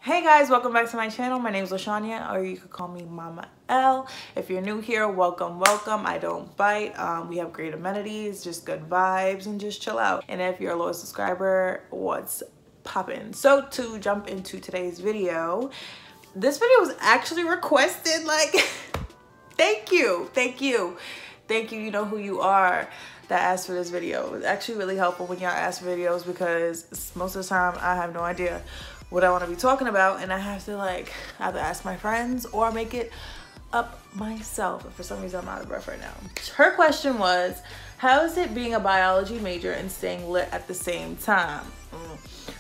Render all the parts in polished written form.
Hey guys, welcome back to my channel. My name is LaShania, or you could call me Mama L. If you're new here, welcome. I don't bite. We have great amenities, just good vibes, and just chill out. And if you're a loyal subscriber, what's poppin'? So to jump into today's video, this video was actually requested. Like, thank you. You know who you are that asked for this video. It's actually really helpful when y'all ask for videos because most of the time I have no idea what I want to be talking about, and I have to either ask my friends or make it up myself. And for some reason I'm out of breath right now. Her question was, how is it being a biology major and staying lit at the same time?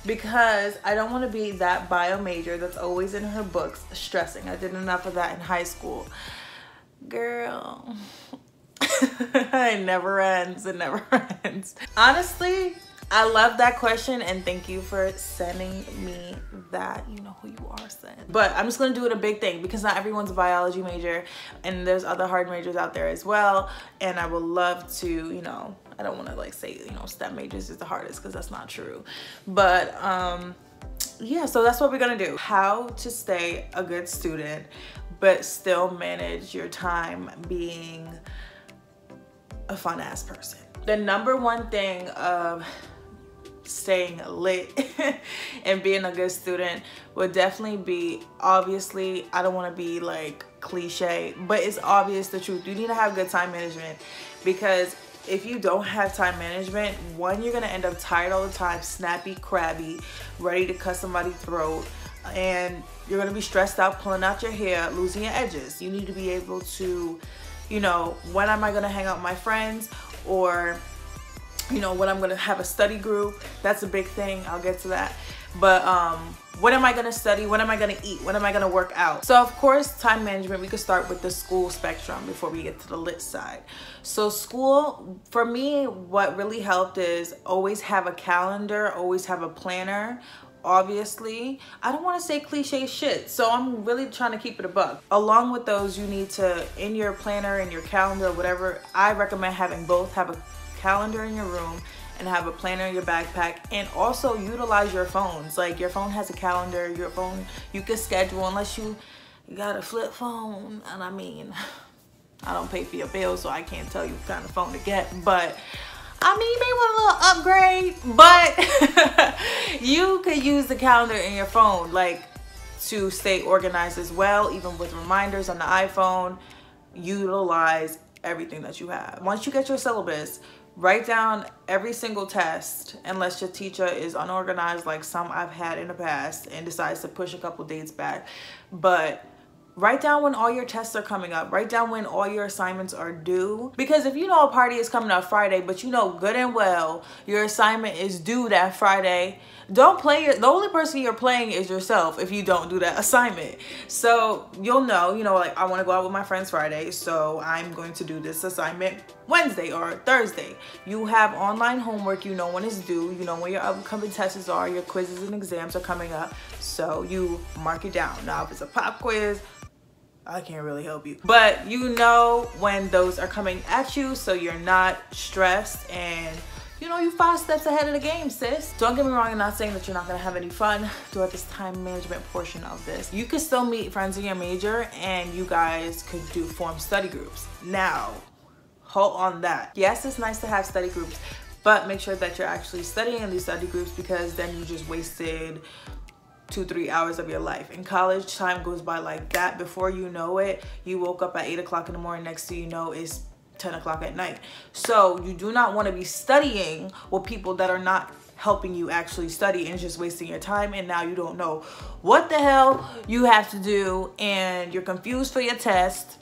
Because I don't want to be that bio major that's always in her books stressing. I did enough of that in high school. Girl, it never ends. Honestly, I love that question, and thank you for sending me that. You know who you are, son. But I'm just gonna do it a big thing because not everyone's a biology major, and there's other hard majors out there as well. And I would love to, you know, I don't want to say, you know, STEM majors is the hardest because that's not true. But yeah, so that's what we're gonna do. How to stay a good student but still manage your time being a fun ass person. The number one thing of staying lit and being a good student would definitely be, obviously, I don't want to be like cliche, but it's obvious the truth. You need to have good time management, because if you don't have time management, one, you're gonna end up tired all the time, snappy, crabby, ready to cut somebody's throat, and you're gonna be stressed out, pulling out your hair, losing your edges. You need to be able to, you know, when am I gonna hang out with my friends, or you know, when I'm gonna have a study group. That's a big thing, I'll get to that. But what am I gonna study? What am I gonna eat? When am I gonna work out? So of course, time management, we could start with the school spectrum before we get to the lit side. So school, for me, what really helped is always have a calendar, always have a planner. Obviously, I don't want to say cliche shit, so I'm really trying to keep it a buck. Along with those, you need to, in your planner, in your calendar, whatever, I recommend having both. Have a calendar in your room and have a planner in your backpack, and also utilize your phones. Like, your phone has a calendar, your phone, you can schedule, unless you got a flip phone. And I mean, I don't pay for your bills, so I can't tell you what kind of phone to get, but I mean, you may want a little upgrade, but you could use the calendar in your phone, like, to stay organized as well, even with reminders on the iPhone. Utilize everything that you have. Once you get your syllabus, write down every single test, unless your teacher is unorganized like some I've had in the past and decides to push a couple dates back. But write down when all your tests are coming up. Write down when all your assignments are due. Because if you know a party is coming up Friday, but you know good and well your assignment is due that Friday, don't play the only person you're playing is yourself if you don't do that assignment. So you'll know, like, I want to go out with my friends Friday, so I'm going to do this assignment Wednesday or Thursday. You have online homework, you know when it's due, you know when your upcoming tests are, your quizzes and exams are coming up, so you mark it down. Now, if it's a pop quiz, I can't really help you, but you know when those are coming at you, so you're not stressed, and you 5 steps ahead of the game, sis. Don't get me wrong, I'm not saying that you're not gonna have any fun throughout this time management portion of this. You could still meet friends in your major, and you guys could form study groups. Now, hold on that. Yes, it's nice to have study groups, but make sure that you're actually studying in these study groups, because then you just wasted 2-3 hours of your life. In college, time goes by like that. Before you know it, you woke up at 8 o'clock in the morning. Next thing you know, it's 10 o'clock at night. So you do not want to be studying with people that are not helping you actually study, and just wasting your time, and now you don't know what the hell you have to do, and you're confused for your test,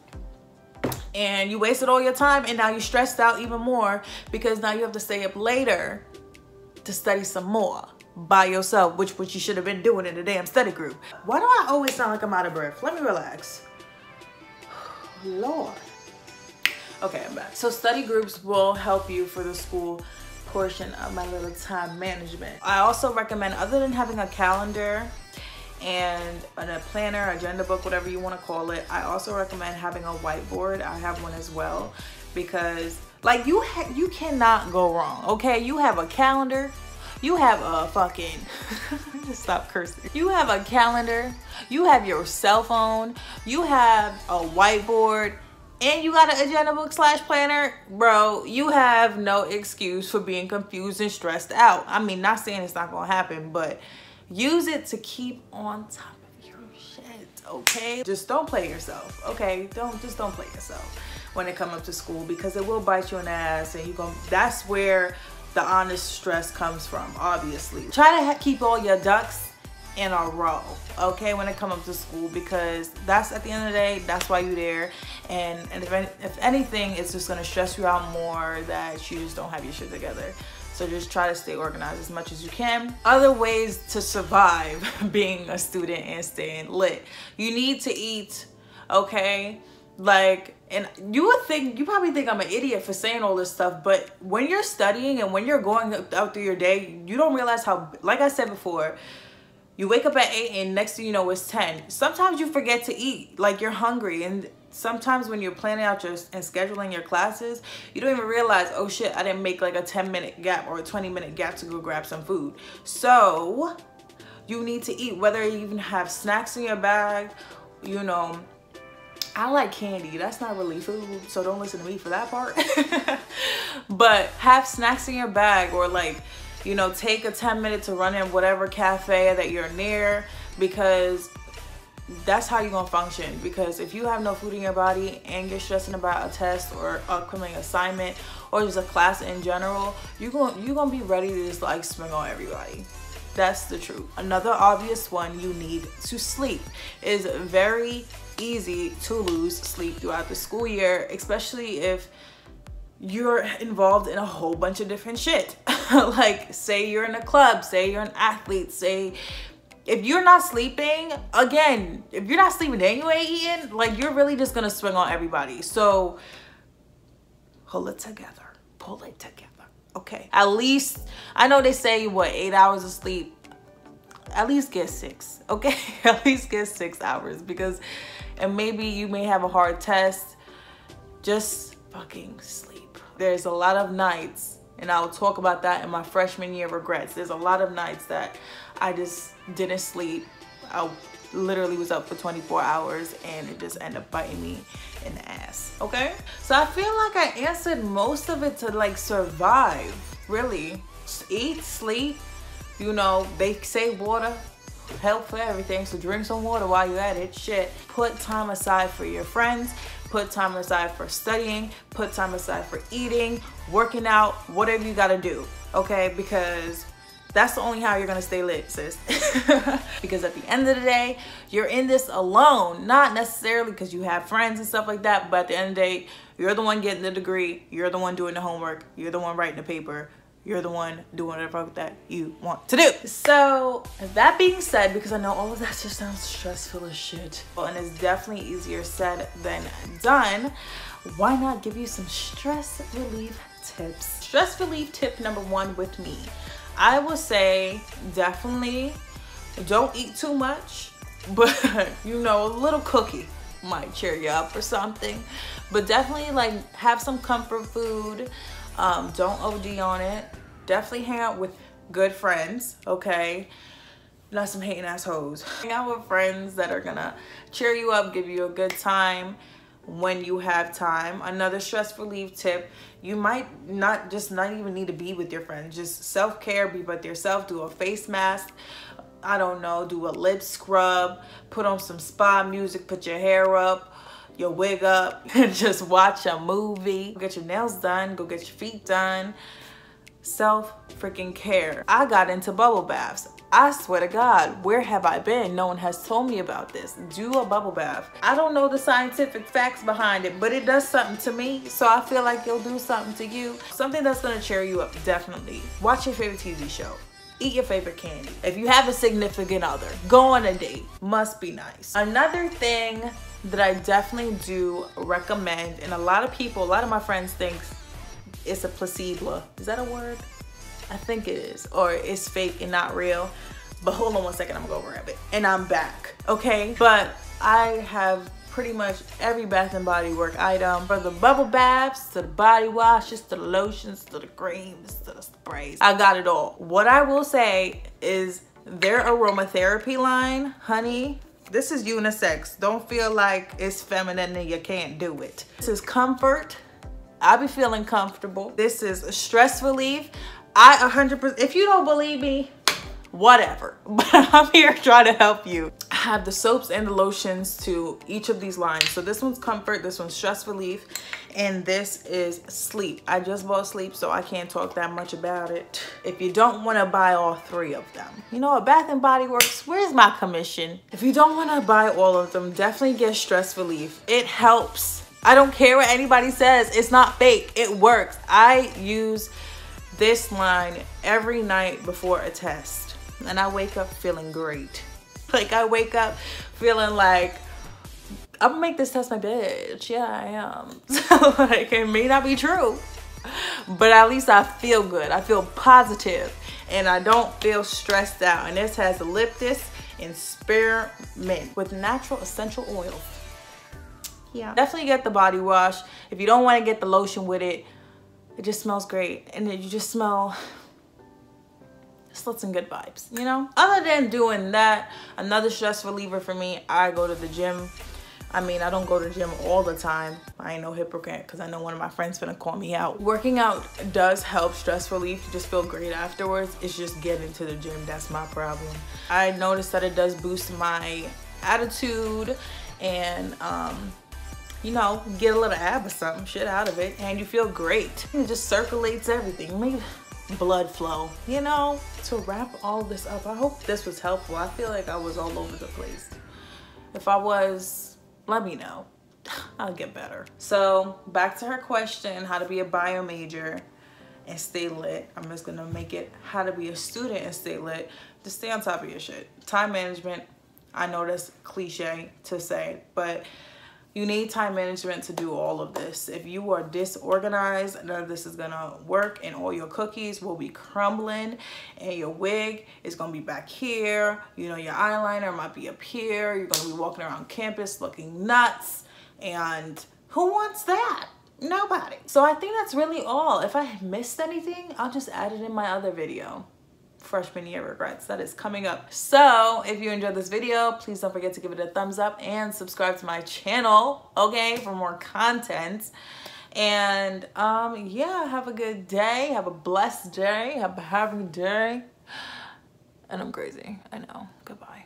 and you wasted all your time, and now you're stressed out even more because now you have to stay up later to study some more by yourself, which you should have been doing in a damn study group. Why do I always sound like I'm out of breath? Let me relax. Lord. Okay, I'm back. So study groups will help you for the school portion of my little time management. I also recommend, other than having a calendar and a planner, agenda book, whatever you want to call it, I also recommend having a whiteboard. I have one as well, because like you cannot go wrong. Okay, you have a calendar, You have a fucking, stop cursing. You have a calendar, you have your cell phone, you have a whiteboard, and you got an agenda book / planner. Bro, you have no excuse for being confused and stressed out. I mean, not saying it's not gonna happen, but use it to keep on top of your shit, okay? Just don't play yourself, okay? Just don't play yourself when it comes up to school, because it will bite you in the ass, and that's where the honest stress comes from, obviously. Try to keep all your ducks in a row, okay, when it comes up to school, because that's, at the end of the day, that's why you're there. And if anything, it's just gonna stress you out more that you just don't have your shit together. So just try to stay organized as much as you can. Other ways to survive being a student and staying lit. You need to eat, okay? Like, and you probably think I'm an idiot for saying all this stuff, but when you're studying and when you're going out through your day, you don't realize how, like I said before, you wake up at 8 and next thing you know it's 10. Sometimes you forget to eat, like you're hungry, and sometimes when you're planning out and scheduling your classes, you don't even realize, oh shit, I didn't make like a 10-minute gap or a 20-minute gap to go grab some food. So you need to eat, whether you even have snacks in your bag, you know. I like candy, that's not really food, so don't listen to me for that part. But have snacks in your bag, or like, you know, take a 10-minute to run in whatever cafe that you're near, because that's how you're gonna function. Because if you have no food in your body and you're stressing about a test or upcoming assignment or just a class in general, you're gonna be ready to just like swing on everybody. That's the truth. Another obvious one, you need to sleep. It is very easy to lose sleep throughout the school year, especially if you're involved in a whole bunch of different shit. Like, say you're in a club, say you're an athlete, say if you're not sleeping, again, if you're not sleeping then you ain't eating, like you're really just gonna swing on everybody. So pull it together, okay? At least, I know they say what, 8 hours of sleep, at least get 6, okay? At least get 6 hours, because, and maybe you may have a hard test, just fucking sleep. There's a lot of nights, and I'll talk about that in my freshman year regrets. There's a lot of nights that I just didn't sleep. I literally was up for 24 hours and it just ended up biting me in the ass, okay? So I feel like I answered most of it to like survive, really. Just eat, sleep, you know, they say water help for everything, so drink some water while you're at it. Shit, put time aside for your friends, put time aside for studying, put time aside for eating, working out, whatever you gotta do, okay? Because that's the only how you're gonna stay lit, sis. Because at the end of the day, you're in this alone, not necessarily because you have friends and stuff like that, but at the end of the day, you're the one getting the degree, you're the one doing the homework, you're the one writing the paper, you're the one doing whatever that you want to do. So that being said, because I know all of that just sounds stressful as shit, and it's definitely easier said than done, why not give you some stress relief tips? Stress relief tip number 1 with me. I will say definitely don't eat too much, but you know, a little cookie might cheer you up or something. But definitely like have some comfort food. Don't OD on it. Definitely hang out with good friends, okay? Not some hating assholes. Hang out with friends that are gonna cheer you up, give you a good time when you have time. Another stress relief tip, you might not even need to be with your friends. Just self-care, be with yourself, do a face mask, I don't know, do a lip scrub, put on some spa music, put your hair up, your wig up, and just watch a movie. Go get your nails done, go get your feet done. Self-freaking care. I got into bubble baths. I swear to God, where have I been? No one has told me about this. Do a bubble bath. I don't know the scientific facts behind it, but it does something to me, so I feel like it'll do something to you. Something that's gonna cheer you up, definitely. Watch your favorite TV show. Eat your favorite candy. If you have a significant other, go on a date. Must be nice. Another thing that I definitely do recommend, and a lot of my friends think it's a placebo. Is that a word? I think it is. Or it's fake and not real. But hold on one second, I'm gonna go grab it. And I'm back, okay? But I have pretty much every Bath and Body Works item, from the bubble baths to the body washes to the lotions to the creams to the sprays. I got it all. What I will say is their aromatherapy line, honey, this is unisex. Don't feel like it's feminine and you can't do it. This is comfort. I be feeling comfortable. This is stress relief. I 100%, if you don't believe me, whatever, but I'm here trying to help you. I have the soaps and the lotions to each of these lines. So this one's comfort, this one's stress relief, and this is sleep. I just bought sleep, so I can't talk that much about it. If you don't want to buy all three of them, you know what, Bath and Body Works, where's my commission? If you don't want to buy all of them, definitely get stress relief. It helps. I don't care what anybody says, it's not fake, it works. I use this line every night before a test. And I wake up feeling great. Like, I wake up feeling like, I'm gonna make this test my bitch. Yeah, I am. So, like, it may not be true, but at least I feel good. I feel positive, and I don't feel stressed out. And this has eucalyptus and spearmint with natural essential oils. Yeah, definitely get the body wash. If you don't want to get the lotion with it, it just smells great. And then you just smell, some good vibes, you know? Other than doing that, another stress reliever for me, I go to the gym. I mean, I don't go to the gym all the time. I ain't no hypocrite, because I know one of my friends finna call me out. Working out does help stress relief. You just feel great afterwards. It's just getting to the gym that's my problem. I noticed that it does boost my attitude and you know, get a little ab or something shit out of it, and you feel great. It just circulates everything. Maybe blood flow, you know? To wrap all this up, I hope this was helpful. I feel like I was all over the place. If I was, let me know. I'll get better. So back to her question, how to be a bio major and stay lit. I'm just gonna make it how to be a student and stay lit. Just stay on top of your shit. Time management, I know that's cliche to say, but you need time management to do all of this. If you are disorganized, none of this is gonna work, and all your cookies will be crumbling, and your wig is gonna be back here. You know, your eyeliner might be up here. You're gonna be walking around campus looking nuts, and who wants that? Nobody. So I think that's really all. If I missed anything, I'll just add it in my other video. Freshman year regrets, that is coming up. So if you enjoyed this video, please don't forget to give it a thumbs up and subscribe to my channel, okay, for more content. And yeah, have a good day, have a blessed day, have a happy day. And I'm crazy, I know. Goodbye.